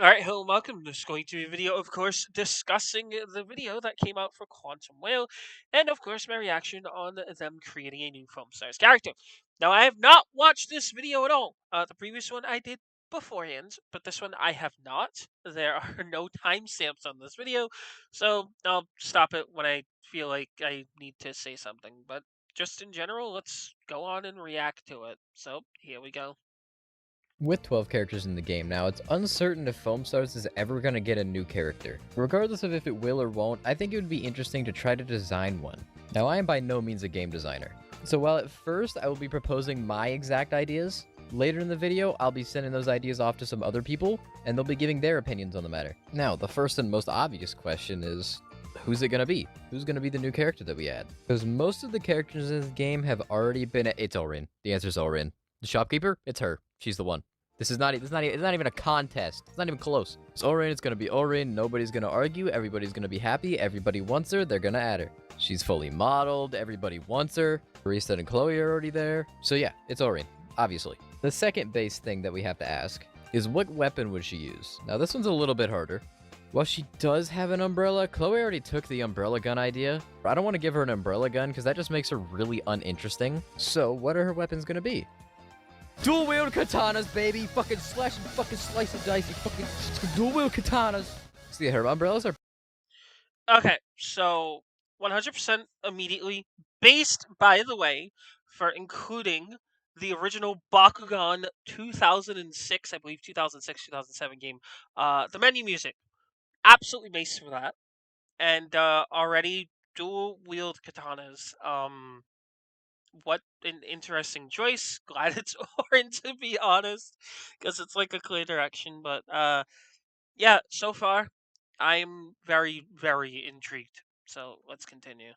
Alright, hello, welcome. This is going to be a video, of course, discussing the video that came out for Quantum Whale, and of course, my reaction on them creating a new Foamstars character. Now, I have not watched this video at all. The previous one I did beforehand, but this one I have not. There are no timestamps on this video, so I'll stop it when I feel like I need to say something. But just in general, let's go on and react to it. So, here we go. With 12 characters in the game now, it's uncertain if Foamstars is ever going to get a new character. Regardless of if it will or won't, I think it would be interesting to try to design one. Now, I am by no means a game designer, so while at first I will be proposing my exact ideas, later in the video I'll be sending those ideas off to some other people, and they'll be giving their opinions on the matter. Now, the first and most obvious question is, who's it going to be? Who's going to be the new character that we add? Because most of the characters in this game have already been... It's Orin. The answer's Orin. The shopkeeper? It's her. She's the one. It's not even a contest. It's not even close. It's Orin, it's gonna be Orin. Nobody's gonna argue. Everybody's gonna be happy. Everybody wants her. They're gonna add her. She's fully modeled. Everybody wants her. Barista and Chloe are already there. So yeah, it's Orin, obviously. The second base thing that we have to ask is what weapon would she use? Now this one's a little bit harder. While she does have an umbrella, Chloe already took the umbrella gun idea. I don't want to give her an umbrella gun because that just makes her really uninteresting. So what are her weapons gonna be? Dual wield katanas, baby. Fucking slash and fucking slice and dice. You fucking dual wield katanas. See, her umbrellas are... Okay, so 100% immediately, based, by the way, for including the original Bakugan 2006, I believe 2006, 2007 game, the menu music. Absolutely based for that. And already dual wield katanas. What an interesting choice. Glad it's Orin, to be honest, because it's like a clear direction. But yeah, so far, I'm very, very intrigued. So let's continue.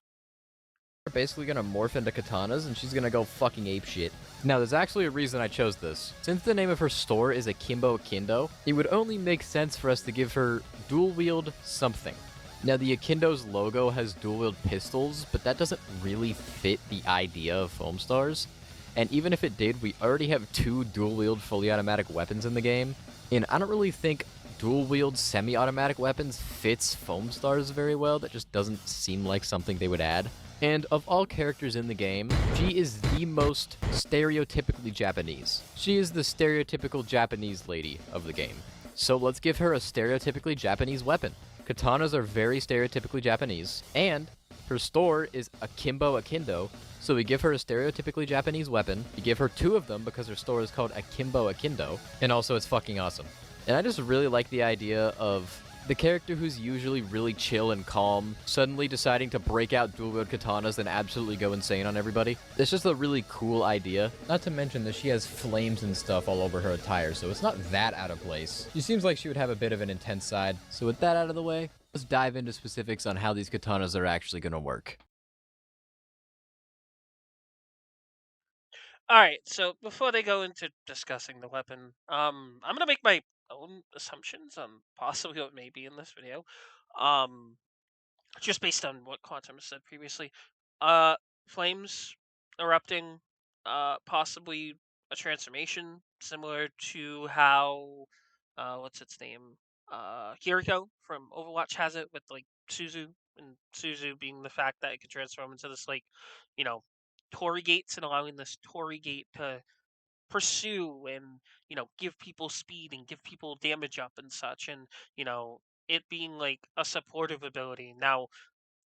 basically gonna morph into katanas, and she's gonna go fucking ape shit. Now, there's actually a reason I chose this. Since the name of her store is Akimbo Akindo, it would only make sense for us to give her dual wield something. Now, the Akindo's logo has dual wield pistols, but that doesn't really fit the idea of Foamstars. And even if it did, we already have two dual wield fully automatic weapons in the game, and I don't really think dual wield semi-automatic weapons fits Foamstars very well. That just doesn't seem like something they would add. And of all characters in the game, she is the most stereotypically Japanese. She is the stereotypical Japanese lady of the game. So let's give her a stereotypically Japanese weapon. Katanas are very stereotypically Japanese, and her store is Akimbo Akindo, so we give her a stereotypically Japanese weapon. We give her two of them because her store is called Akimbo Akindo, and also it's fucking awesome. And I just really like the idea of the character who's usually really chill and calm suddenly deciding to break out dual-wield katanas and absolutely go insane on everybody. It's just a really cool idea. Not to mention that she has flames and stuff all over her attire, so it's not that out of place. She seems like she would have a bit of an intense side. So with that out of the way, let's dive into specifics on how these katanas are actually going to work. All right, so before they go into discussing the weapon, I'm gonna make my own assumptions on possibly what may be in this video, um, just based on what Quantum has said previously. Flames erupting, possibly a transformation similar to how, what's its name, Kiriko from Overwatch has it with like Suzu, and Suzu being the fact that it can transform into this like, you know, Torii gates and allowing this Torii gate to pursue and give people speed and give people damage up and such, and it being like a supportive ability. Now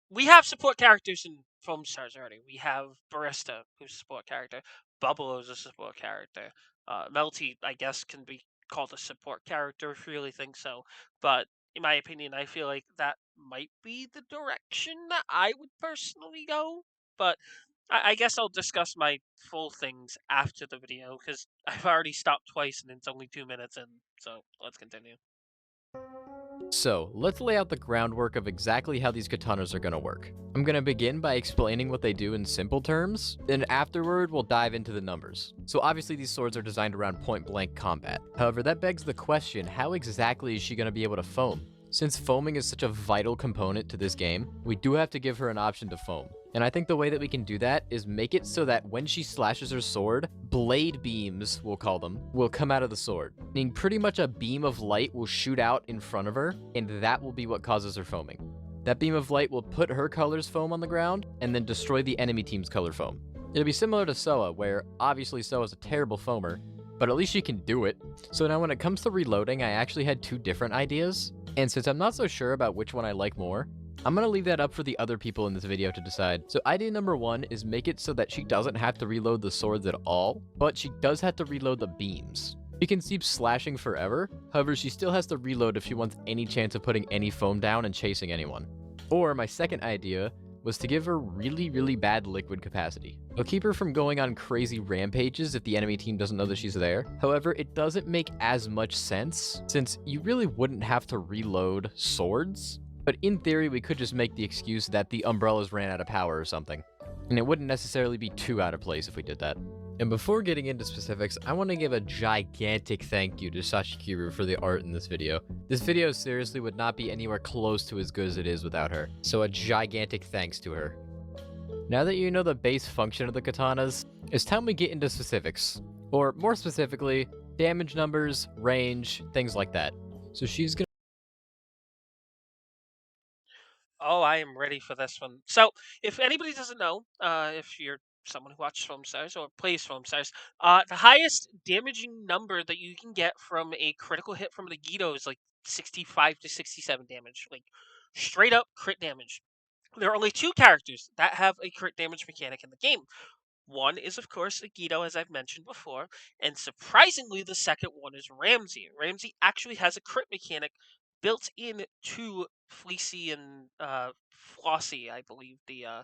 we have support characters in Foam Stars already. We have Barista, who's a support character. Bubblo's a support character. Melty, I guess, can be called a support character if you really think so. But in my opinion, I feel like that might be the direction that I would personally go. But I guess I'll discuss my full things after the video because I've already stopped twice and it's only 2 minutes in. So let's continue. So, let's lay out the groundwork of exactly how these katanas are going to work. I'm going to begin by explaining what they do in simple terms, then afterward we'll dive into the numbers. So obviously these swords are designed around point-blank combat. However, that begs the question, how exactly is she going to be able to foam? Since foaming is such a vital component to this game, we do have to give her an option to foam. And I think the way that we can do that is make it so that when she slashes her sword, blade beams, we'll call them, will come out of the sword. Meaning pretty much a beam of light will shoot out in front of her, and that will be what causes her foaming. That beam of light will put her color's foam on the ground, and then destroy the enemy team's color foam. It'll be similar to Soa, where obviously Soa's a terrible foamer, but at least she can do it. So now when it comes to reloading, I actually had two different ideas. And since I'm not so sure about which one I like more, I'm going to leave that up for the other people in this video to decide. So idea number one is make it so that she doesn't have to reload the swords at all, but she does have to reload the beams. She can keep slashing forever, however she still has to reload if she wants any chance of putting any foam down and chasing anyone. Or my second idea was to give her really bad liquid capacity. It'll keep her from going on crazy rampages if the enemy team doesn't know that she's there. However, it doesn't make as much sense, since you really wouldn't have to reload swords. But in theory, we could just make the excuse that the umbrellas ran out of power or something. And it wouldn't necessarily be too out of place if we did that. And before getting into specifics, I want to give a gigantic thank you to Sashikiru for the art in this video. This video seriously would not be anywhere close to as good as it is without her, so a gigantic thanks to her. Now that you know the base function of the katanas, it's time we get into specifics. Or more specifically, damage numbers, range, things like that. So she's gonna... Oh, I am ready for this one. So, if anybody doesn't know, if you're someone who watches Foamstars or plays Foamstars, the highest damaging number that you can get from a critical hit from the Gito is like 65 to 67 damage. Like, straight up crit damage. There are only two characters that have a crit damage mechanic in the game. One is, of course, Agito, as I've mentioned before, and surprisingly, the second one is Ramsey. Ramsey actually has a crit mechanic built in to Fleecy and Flossie, I believe the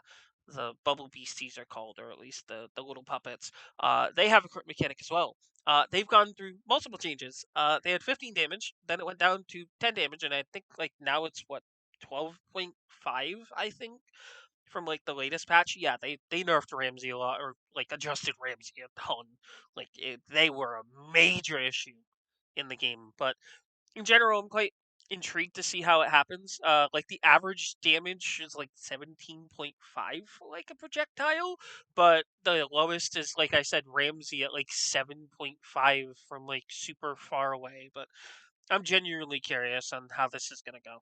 Bubble Beasties are called, or at least the little puppets. They have a crit mechanic as well. They've gone through multiple changes. They had 15 damage, then it went down to 10 damage, and I think like now it's what 12.5, I think from like the latest patch. Yeah, they nerfed Ramsey a lot, or like adjusted Ramsey a ton. They were a major issue in the game. But in general, I'm quite intrigued to see how it happens. Like the average damage is like 17.5 for like a projectile, but the lowest is, like I said, Ramsey at like 7.5 from like super far away. But I'm genuinely curious on how this is gonna go.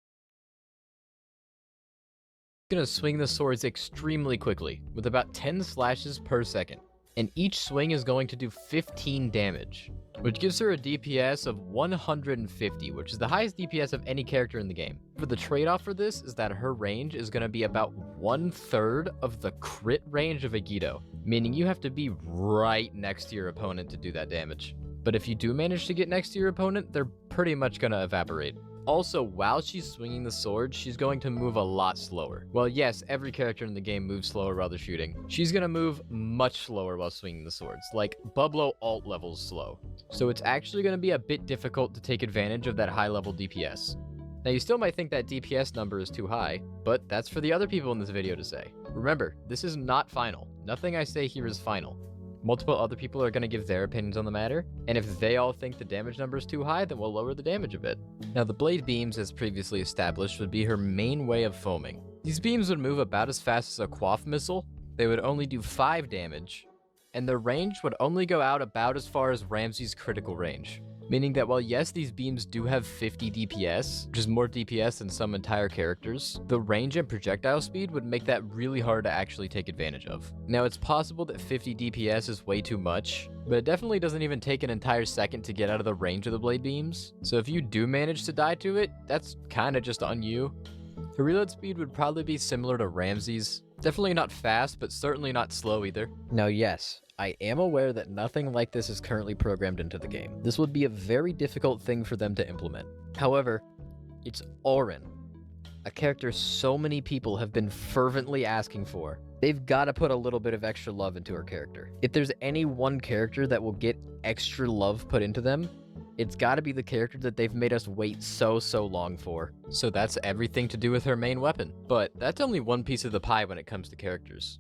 gonna swing the swords extremely quickly, with about 10 slashes per second, and each swing is going to do 15 damage, which gives her a DPS of 150, which is the highest DPS of any character in the game. But the trade-off for this is that her range is gonna be about 1/3 of the crit range of Agito, meaning you have to be right next to your opponent to do that damage. But if you do manage to get next to your opponent, they're pretty much gonna evaporate. Also, while she's swinging the sword, she's going to move a lot slower. Well, yes, every character in the game moves slower while they're shooting. She's gonna move much slower while swinging the swords, like Bublo alt levels slow. So it's actually gonna be a bit difficult to take advantage of that high level DPS. Now, you still might think that DPS number is too high, but that's for the other people in this video to say. Remember, this is not final. Nothing I say here is final. Multiple other people are going to give their opinions on the matter, and if they all think the damage number is too high, then we'll lower the damage a bit. Now, the blade beams, as previously established, would be her main way of foaming. These beams would move about as fast as a quaff missile, they would only do 5 damage, and their range would only go out about as far as Ramsey's critical range. Meaning that while yes, these beams do have 50 DPS, which is more DPS than some entire characters, the range and projectile speed would make that really hard to actually take advantage of. Now, it's possible that 50 DPS is way too much, but it definitely doesn't even take an entire second to get out of the range of the blade beams, so if you do manage to die to it, that's kinda just on you. Her reload speed would probably be similar to Ramsey's. Definitely not fast, but certainly not slow either. Now, yes, I am aware that nothing like this is currently programmed into the game. This would be a very difficult thing for them to implement. However, it's Auron, a character so many people have been fervently asking for. They've got to put a little bit of extra love into her character. If there's any one character that will get extra love put into them, it's got to be the character that they've made us wait so long for. So that's everything to do with her main weapon. But that's only one piece of the pie when it comes to characters.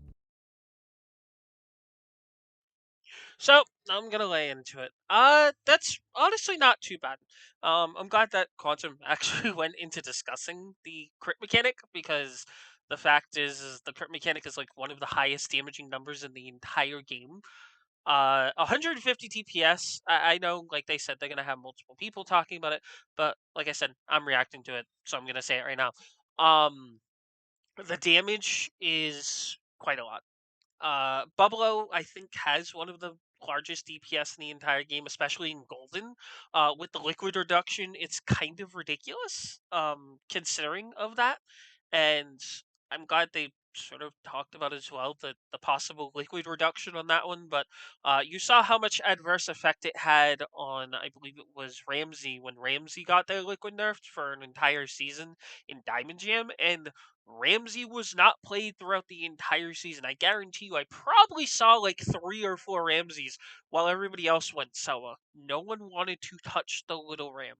So I'm gonna lay into it. That's honestly not too bad. I'm glad that Quantum actually went into discussing the crit mechanic because the fact is the crit mechanic is like one of the highest damaging numbers in the entire game. 150 TPS. I know, like they said, they're gonna have multiple people talking about it, but like I said, I'm reacting to it, so I'm gonna say it right now. The damage is quite a lot. Bublo, I think, has one of the largest DPS in the entire game, especially in Golden. With the liquid reduction, it's kind of ridiculous, considering of that. And I'm glad they sort of talked about as well the possible liquid reduction on that one. But you saw how much adverse effect it had on, I believe it was Ramsey when Ramsey got their liquid nerfed for an entire season in Diamond Jam, and Ramsey was not played throughout the entire season. I guarantee you, I probably saw like 3 or 4 Ramseys while everybody else went solo. No one wanted to touch the little Ram.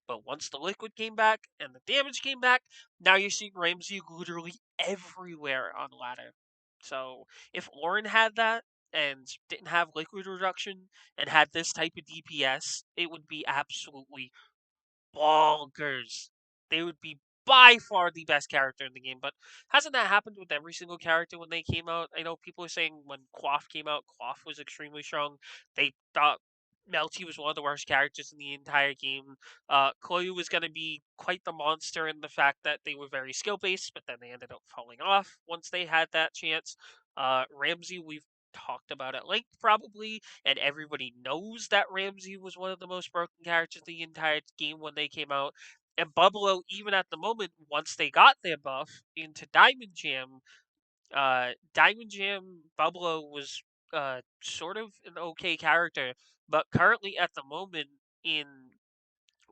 But once the liquid came back and the damage came back, now you're seeing Ramsey literally everywhere on ladder. So if Lauren had that and didn't have liquid reduction and had this type of DPS, it would be absolutely bonkers. They would be by far the best character in the game, but hasn't that happened with every single character when they came out? I know people are saying when Quaff came out, Quaff was extremely strong. They thought Melty was one of the worst characters in the entire game. Koyu was going to be quite the monster in the fact that they were very skill based, but then they ended up falling off once they had that chance. Ramsey, we've talked about at length probably, and everybody knows that Ramsey was one of the most broken characters in the entire game when they came out. And Bubbalo, even at the moment, once they got their buff into Diamond Jam, Bubbalo was sort of an okay character, but currently at the moment in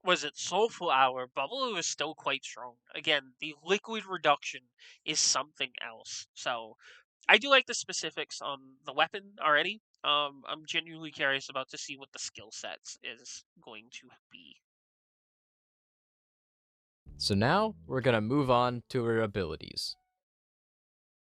was it Soulful Hour, Bubbalo is still quite strong. Again, the liquid reduction is something else. So I do like the specifics on the weapon already. I'm genuinely curious about to see what the skill sets is going to be. So now we're gonna move on to her abilities.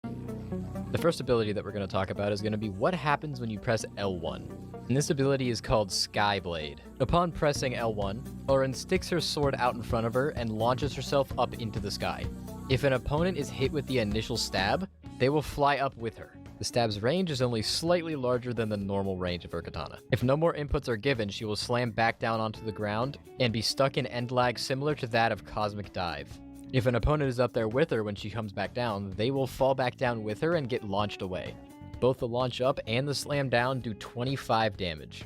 The first ability that we're going to talk about is going to be what happens when you press L1. And this ability is called Skyblade. Upon pressing L1, Lauren sticks her sword out in front of her and launches herself up into the sky. If an opponent is hit with the initial stab, they will fly up with her. The stab's range is only slightly larger than the normal range of her katana. If no more inputs are given, she will slam back down onto the ground and be stuck in end lag similar to that of Cosmic Dive. If an opponent is up there with her when she comes back down, they will fall back down with her and get launched away. Both the launch up and the slam down do 25 damage,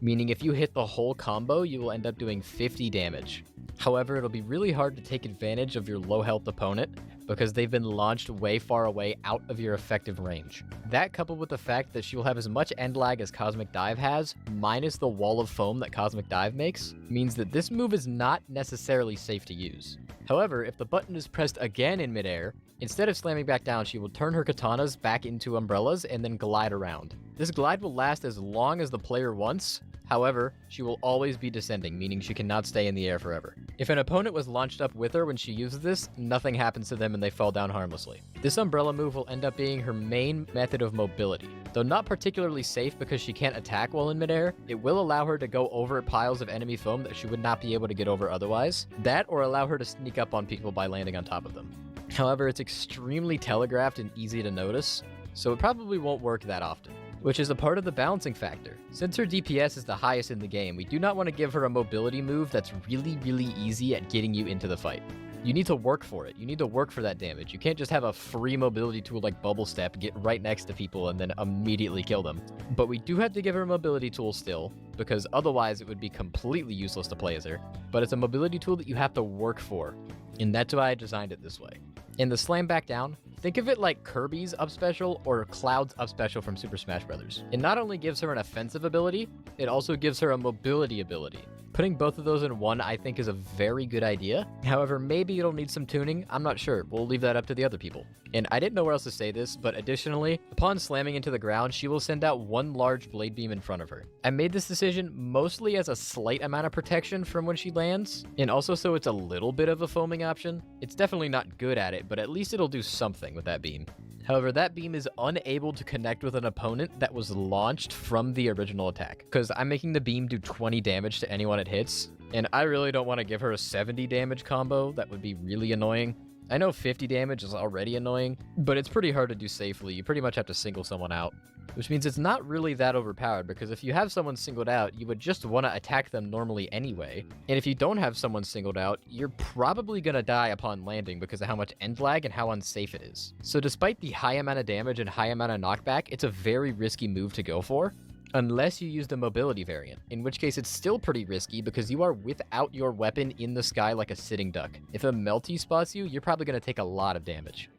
meaning if you hit the whole combo, you will end up doing 50 damage. However, it'll be really hard to take advantage of your low health opponent because they've been launched way far away out of your effective range. That, coupled with the fact that she will have as much end lag as Cosmic Dive has, minus the wall of foam that Cosmic Dive makes, means that this move is not necessarily safe to use. However, if the button is pressed again in midair, instead of slamming back down, she will turn her katanas back into umbrellas and then glide around. This glide will last as long as the player wants. However, she will always be descending, meaning she cannot stay in the air forever. If an opponent was launched up with her when she uses this, nothing happens to them and they fall down harmlessly. This umbrella move will end up being her main method of mobility. Though not particularly safe because she can't attack while in midair, it will allow her to go over piles of enemy foam that she would not be able to get over otherwise. That, or allow her to sneak up on people by landing on top of them. However, it's extremely telegraphed and easy to notice, so it probably won't work that often, which is a part of the balancing factor. Since her DPS is the highest in the game, we do not want to give her a mobility move that's really easy at getting you into the fight. You need to work for it. You need to work for that damage. You can't just have a free mobility tool like Bubble Step, get right next to people, and then immediately kill them. But we do have to give her a mobility tool still, because otherwise it would be completely useless to play as her. But it's a mobility tool that you have to work for, and that's why I designed it this way. In the slam back down, think of it like Kirby's up special or Cloud's up special from Super Smash Bros. It not only gives her an offensive ability, it also gives her a mobility ability. Putting both of those in one, I think, is a very good idea. However, maybe it'll need some tuning. I'm not sure. We'll leave that up to the other people. And I didn't know where else to say this, but additionally, upon slamming into the ground, she will send out one large blade beam in front of her. I made this decision mostly as a slight amount of protection from when she lands, and also so it's a little bit of a foaming option. It's definitely not good at it, but at least it'll do something with that beam. However, that beam is unable to connect with an opponent that was launched from the original attack, because I'm making the beam do 20 damage to anyone it hits, and I really don't want to give her a 70 damage combo. That would be really annoying. I know 50 damage is already annoying, but it's pretty hard to do safely. You pretty much have to single someone out, which means it's not really that overpowered, because if you have someone singled out, you would just want to attack them normally anyway. And if you don't have someone singled out, you're probably going to die upon landing because of how much end lag and how unsafe it is. So despite the high amount of damage and high amount of knockback, it's a very risky move to go for, unless you use the mobility variant, in which case it's still pretty risky because you are without your weapon in the sky like a sitting duck. If a melty spots you, you're probably going to take a lot of damage.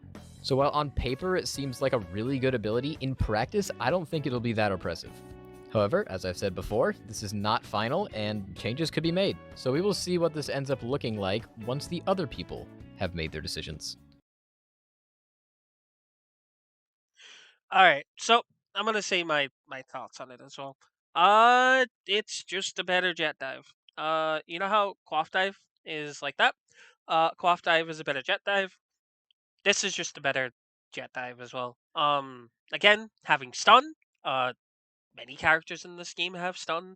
So while on paper it seems like a really good ability, in practice I don't think it'll be that oppressive. However, as I've said before, this is not final and changes could be made. So we will see what this ends up looking like once the other people have made their decisions. All right, so I'm gonna say my thoughts on it as well. It's just a better jet dive. You know how quaff dive is like that. Quaff dive is a better jet dive. This is just a better jet dive as well. Again, having stun. Many characters in this game have stun.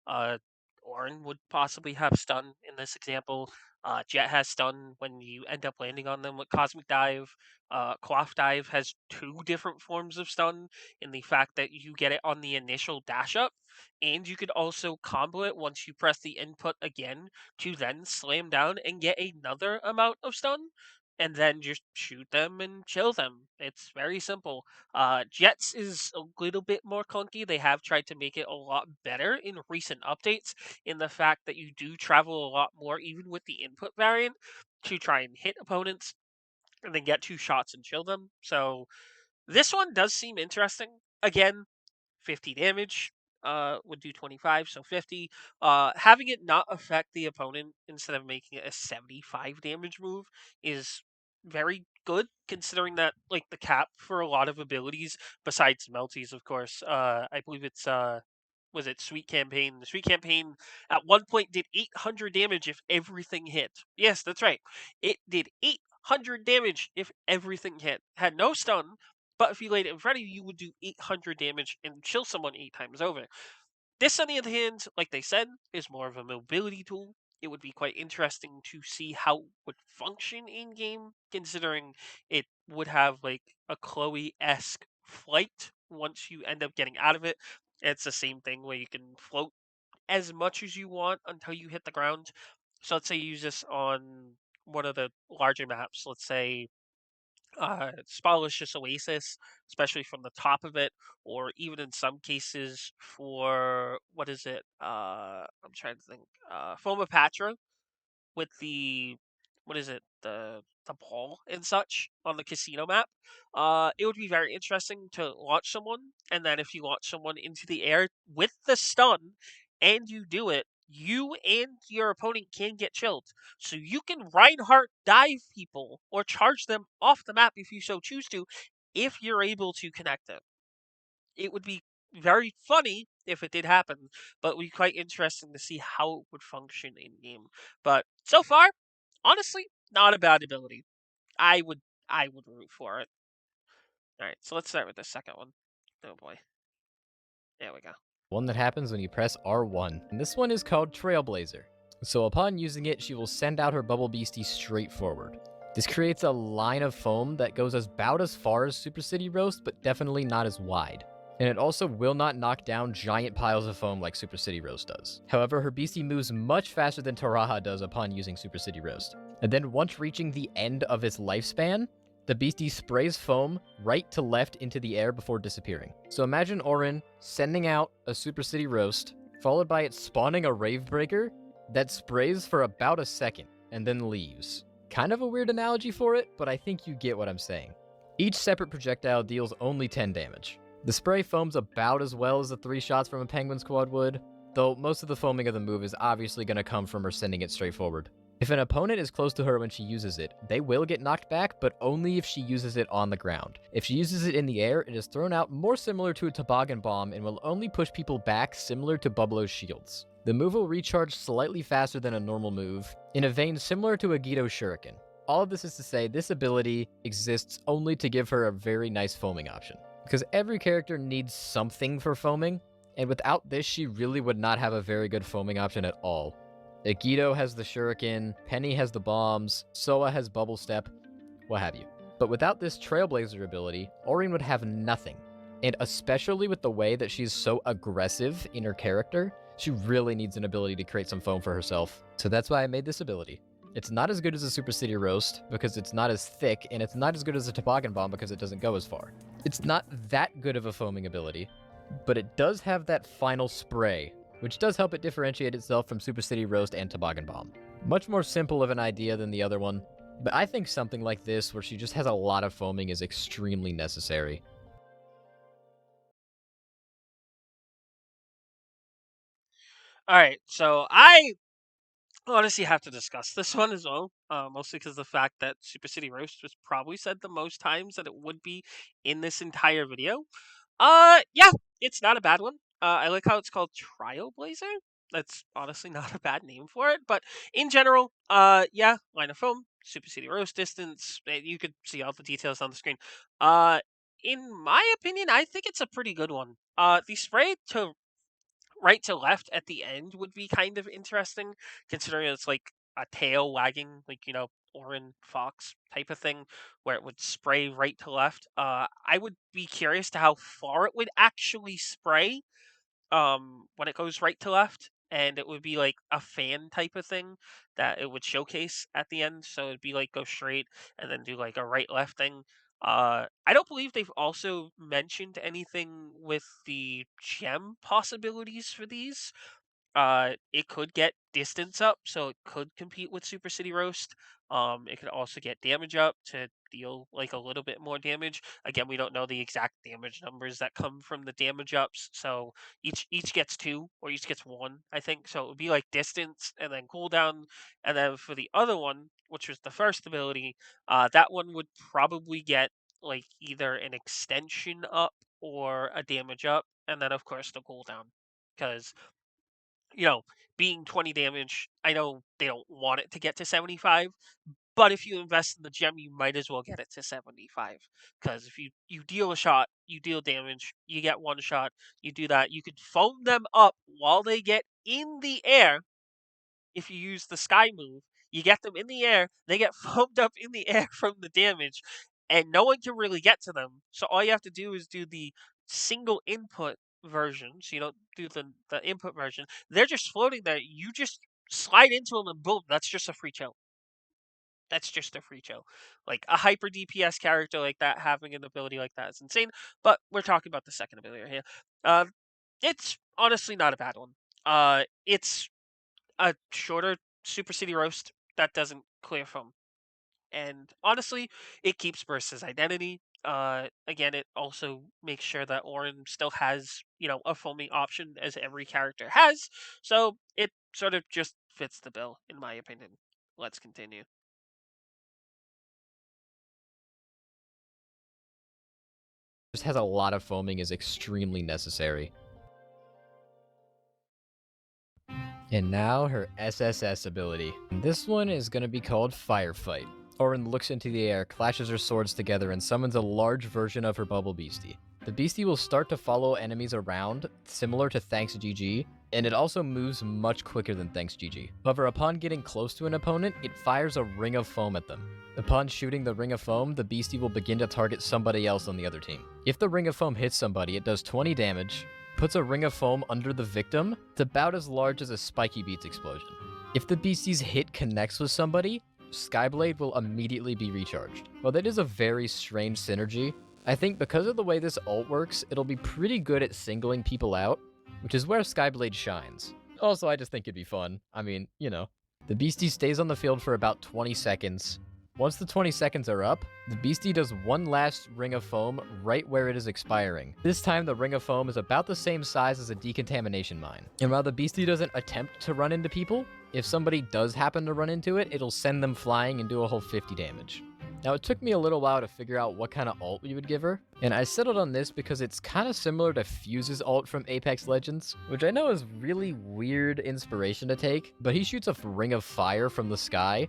Uh, Orin would possibly have stun in this example. Jet has stun when you end up landing on them with Cosmic Dive. Quaff Dive has two different forms of stun in the fact that you get it on the initial dash up, and you could also combo it once you press the input again to then slam down and get another amount of stun, and then just shoot them and chill them. It's very simple. Jets is a little bit more clunky. They have tried to make it a lot better in recent updates, in the fact that you do travel a lot more, even with the input variant, to try and hit opponents and then get two shots and chill them. So this one does seem interesting. Again, 50 damage would do 25, so 50. Having it not affect the opponent instead of making it a 75 damage move is very good, considering that like the cap for a lot of abilities besides melties, of course. I believe it's was it Sweet Campaign? The Sweet Campaign at one point did 800 damage if everything hit. Yes, that's right. It did 800 damage if everything hit. Had no stun, but if you laid it in front of you, you would do 800 damage and chill someone 8 times over. This, on the other hand, like they said, is more of a mobility tool. It would be quite interesting to see how it would function in game, considering it would have like a Chloe esque flight once you end up getting out of it. It's the same thing where you can float as much as you want until you hit the ground. So let's say you use this on one of the larger maps, let's say Spalicious Oasis, especially from the top of it, or even in some cases for what is it? I'm trying to think. Fomapatra with the what is it? The ball and such on the casino map. It would be very interesting to launch someone, and then if you launch someone into the air with the stun, and you do it, you and your opponent can get chilled. So you can Reinhardt dive people or charge them off the map if you so choose to, if you're able to connect them. It would be very funny if it did happen, but it would be quite interesting to see how it would function in game. But so far, honestly, not a bad ability. I would I would root for it. All right, so let's start with the second one. Oh boy, there we go. One that happens when you press R1. And this one is called Trailblazer. So upon using it, she will send out her Bubble Beastie straight forward. This creates a line of foam that goes about as far as Super City Roast, but definitely not as wide. And it also will not knock down giant piles of foam like Super City Roast does. However, her Beastie moves much faster than Taraha does upon using Super City Roast. And then once reaching the end of its lifespan, the Beastie sprays foam right to left into the air before disappearing. So imagine Orin sending out a Super City Roast, followed by it spawning a Rave Breaker that sprays for about a second and then leaves. Kind of a weird analogy for it, but I think you get what I'm saying. Each separate projectile deals only 10 damage. The spray foams about as well as the 3 shots from a Penguin Squad would, though most of the foaming of the move is obviously going to come from her sending it straight forward. If an opponent is close to her when she uses it, they will get knocked back, but only if she uses it on the ground. If she uses it in the air, it is thrown out more similar to a toboggan bomb and will only push people back similar to Bubblo's shields. The move will recharge slightly faster than a normal move, in a vein similar to a Guido Shuriken. all of this is to say, this ability exists only to give her a very nice foaming option. Because every character needs something for foaming, and without this, she really would not have a very good foaming option at all. Agido has the shuriken, Penny has the bombs, Soa has bubble step, what have you. But without this Trailblazer ability, Orin would have nothing. And especially with the way that she's so aggressive in her character, she really needs an ability to create some foam for herself. So that's why I made this ability. It's not as good as a Super City Roast, because it's not as thick, and it's not as good as a Toboggan Bomb because it doesn't go as far. It's not that good of a foaming ability, but it does have that final spray, which does help it differentiate itself from Super City Roast and Toboggan Bomb. Much more simple of an idea than the other one, but I think something like this, where she just has a lot of foaming, is extremely necessary. All right, so I honestly have to discuss this one as well, mostly because the fact that Super City Roast was probably said the most times that it would be in this entire video. Yeah, it's not a bad one. I like how it's called Trailblazer. That's honestly not a bad name for it, but in general, yeah, line of foam, Super City Roast distance. You could see all the details on the screen. Uh, in my opinion, I think it's a pretty good one. The spray to right to left at the end would be kind of interesting, considering it's like a tail wagging, like Orin Fox type of thing, where it would spray right to left. I would be curious to how far it would actually spray when it goes right to left, and it would be like a fan type of thing that it would showcase at the end, so it'd be like go straight and then do like a right left thing. I don't believe they've also mentioned anything with the gem possibilities for these. It could get distance up, so it could compete with Super City Roast. It could also get damage up to deal like a little bit more damage. Again, we don't know the exact damage numbers that come from the damage ups, so each gets two or each gets one, I think. So it would be like distance and then cooldown, and then for the other one, which was the first ability, that one would probably get like either an extension up or a damage up, and then of course the cooldown, because you know, being 20 damage, I know they don't want it to get to 75, but if you invest in the gem, you might as well get it to 75. Because if you deal a shot, you deal damage, you get one shot, you do that, you could foam them up while they get in the air. If you use the sky move, you get them in the air, they get foamed up in the air from the damage, and no one can really get to them. So all you have to do is do the single input version. So you don't do the input version. They're just floating there. You just slide into them and boom, that's just a free kill. That's just a free kill. Like a hyper DPS character like that having an ability like that is insane. But we're talking about the second ability right here. Uh, it's honestly not a bad one. It's a shorter Super City Roast that doesn't clear foam. And honestly, it keeps Burst's identity. Again, it also makes sure that Orin still has, a foaming option as every character has. So it sort of just fits the bill, in my opinion. Let's continue. Just has a lot of foaming, is extremely necessary. And now her SSS ability. This one is going to be called Firefight. Orin looks into the air, clashes her swords together, and summons a large version of her Bubble Beastie. The Beastie will start to follow enemies around, similar to Thanks GG, and it also moves much quicker than Thanks GG. However, upon getting close to an opponent, it fires a ring of foam at them. Upon shooting the ring of foam, the Beastie will begin to target somebody else on the other team. If the ring of foam hits somebody, it does 20 damage, puts a ring of foam under the victim. It's about as large as a Spiky Beats explosion. If the Beastie's hit connects with somebody, Skyblade will immediately be recharged. While that is a very strange synergy, I think because of the way this ult works, it'll be pretty good at singling people out, which is where Skyblade shines. Also, I just think it'd be fun. I mean, The Beastie stays on the field for about 20 seconds. Once the 20 seconds are up, the Beastie does one last ring of foam right where it is expiring. This time, the ring of foam is about the same size as a decontamination mine. And while the Beastie doesn't attempt to run into people, if somebody does happen to run into it, it'll send them flying and do a whole 50 damage. Now, it took me a little while to figure out what kind of ult we would give her, and I settled on this because it's kind of similar to Fuse's ult from Apex Legends, which I know is really weird inspiration to take, but he shoots a ring of fire from the sky,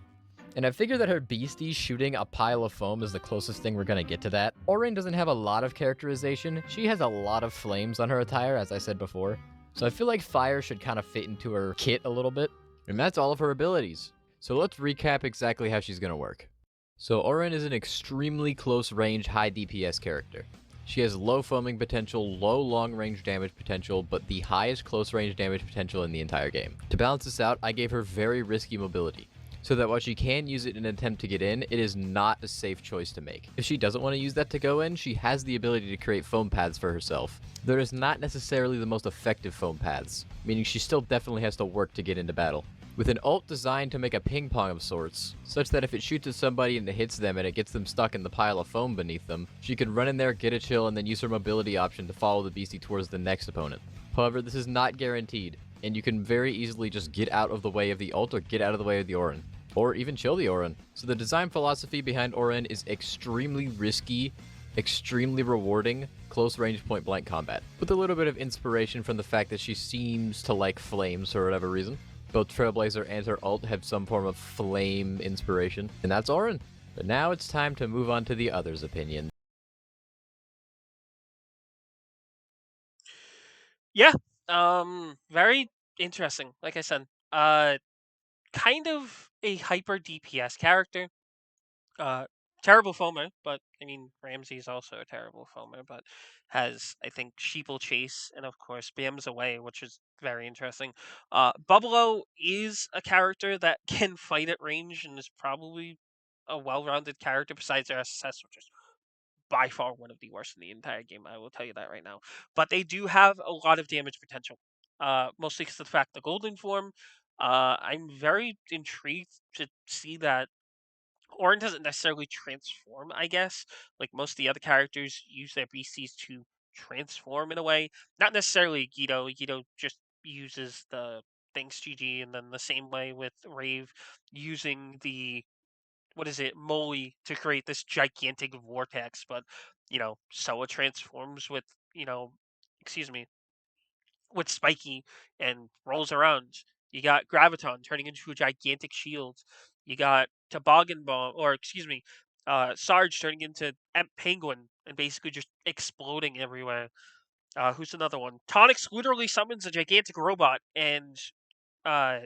And I figure that her beastie shooting a pile of foam is the closest thing we're gonna get to that. Orin doesn't have a lot of characterization. She has a lot of flames on her attire, as I said before. So I feel like fire should kind of fit into her kit a little bit. And that's all of her abilities. So let's recap exactly how she's gonna work. So Orin is an extremely close range, high DPS character. She has low foaming potential, low long range damage potential, but the highest close range damage potential in the entire game. To balance this out, I gave her very risky mobility, so that while she can use it in an attempt to get in, it is not a safe choice to make. If she doesn't want to use that to go in, she has the ability to create foam paths for herself. There is not necessarily the most effective foam paths, meaning she still definitely has to work to get into battle. With an ult designed to make a ping pong of sorts, such that if it shoots at somebody and it hits them and it gets them stuck in the pile of foam beneath them, she can run in there, get a chill, and then use her mobility option to follow the beastie towards the next opponent. However, this is not guaranteed, and you can very easily just get out of the way of the ult or get out of the way of the Orin. Or even chill the Orin. So the design philosophy behind Orin is extremely risky, extremely rewarding, close range point blank combat, with a little bit of inspiration from the fact that she seems to like flames for whatever reason. Both Trailblazer and her ult have some form of flame inspiration, and that's Orin. But now it's time to move on to the others' opinion. Yeah, very interesting. Like I said, kind of a hyper DPS character. Uh, Terrible foamer, but I mean Ramsey's also a terrible foamer, but has I think Sheeple Chase and of course Bams Away, which is very interesting. Bubble is a character that can fight at range and is probably a well-rounded character besides their SSS, which is by far one of the worst in the entire game. I will tell you that right now. But they do have a lot of damage potential, mostly because of the fact the golden form. I'm very intrigued to see that Orin doesn't necessarily transform, I guess. Like most of the other characters use their beasties to transform in a way. Not necessarily Guido. Guido just uses the things GG, and then the same way with Rave using the what is it, Molly to create this gigantic vortex. But Soa transforms with you know, excuse me, with Spiky and rolls around. You got Graviton turning into a gigantic shield. You got Toboggan Bomb, or excuse me, Sarge turning into Penguin and basically just exploding everywhere. Who's another one? Tonix literally summons a gigantic robot, and uh,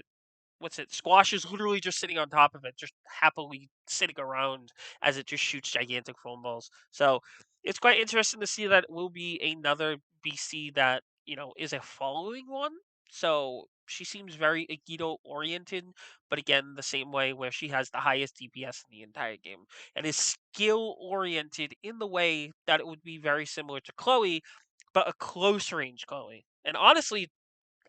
what's it? Squash is literally just sitting on top of it, just happily sitting around as it just shoots gigantic foam balls. So it's quite interesting to see that it will be another BC that is a following one. So she seems very Agido oriented, but again, the same way where she has the highest DPS in the entire game and is skill oriented in the way that it would be very similar to Chloe, but a close range Chloe. And honestly,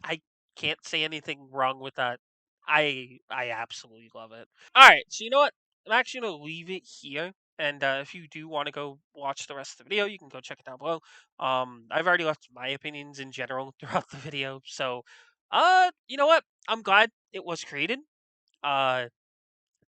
I can't say anything wrong with that. I absolutely love it. All right, so you know what? I'm actually gonna leave it here. And if you do want to go watch the rest of the video, you can go check it down below. I've already left my opinions in general throughout the video, so you know what? I'm glad it was created. Uh,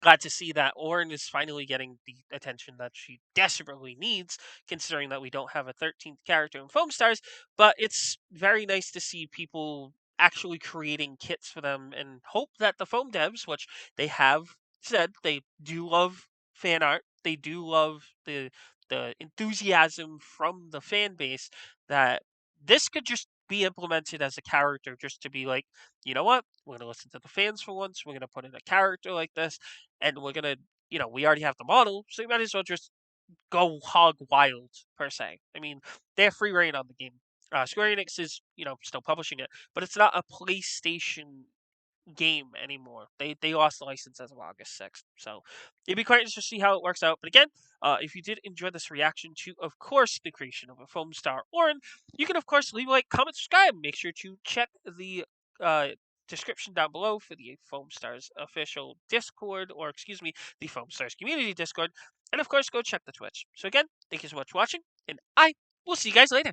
Glad to see that Orin is finally getting the attention that she desperately needs, considering that we don't have a 13th character in Foamstars. But it's very nice to see people actually creating kits for them, and hope that the Foam devs, which they have said they do love fan art, they do love the enthusiasm from the fan base, that this could just be implemented as a character, just to be like, you know what, we're going to listen to the fans for once, we're going to put in a character like this, and we're gonna, we already have the model, so you might as well just go hog wild per se. I mean, they have free reign on the game. Square Enix is, still publishing it, but it's not a PlayStation game anymore. They lost the license as of August 6th. So it'd be quite interesting to see how it works out. But again, if you did enjoy this reaction to, of course, the creation of a foam star Orin, you can of course leave a like, comment, subscribe. Make sure to check the description down below for the Foam Stars official Discord, or excuse me, the Foam Stars community Discord. And of course, go check the Twitch. So again, thank you so much for watching, and I will see you guys later.